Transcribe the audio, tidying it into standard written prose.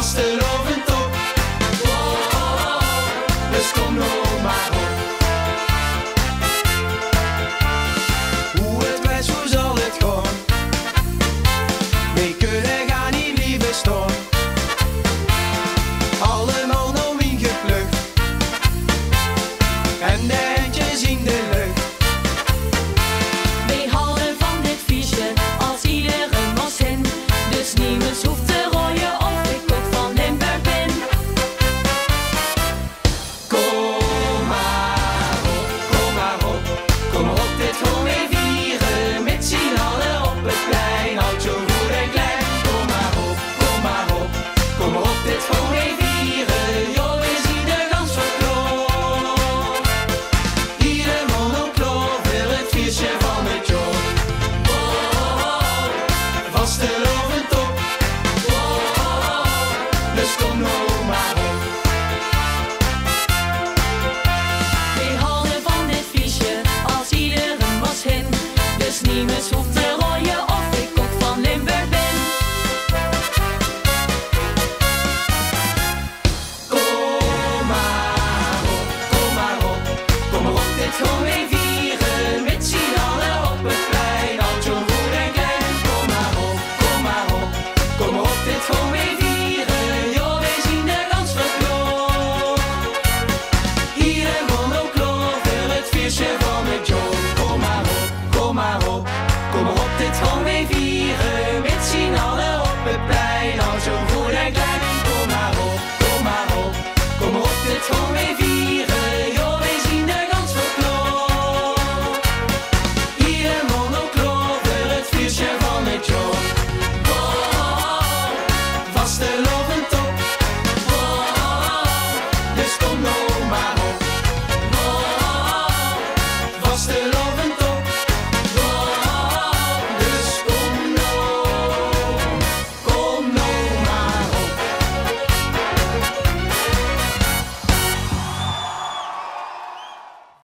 vastelovend op. Dus kom nou maar op. Hoe het was, hoe zal het gaan? We kunnen gaan niet blijven staan. Allemaal nou ingeplucht en de handjes in de lucht. We houden van dit feestje als iedereen was hen. Dus niemand hoeft te rooien of ik ook van Limburg ben. Kom maar op, kom maar op. Kom maar op, dit gewoon mee vieren. Met z'n allen op het plein. Houd zo goed en klein. Kom maar op, kom maar op. Kom maar op, dit gewoon mee vieren. Joh, we zien de gans verkloot. Ieder man op kloof wil het feestje van het joh. Vastelovend op. Dus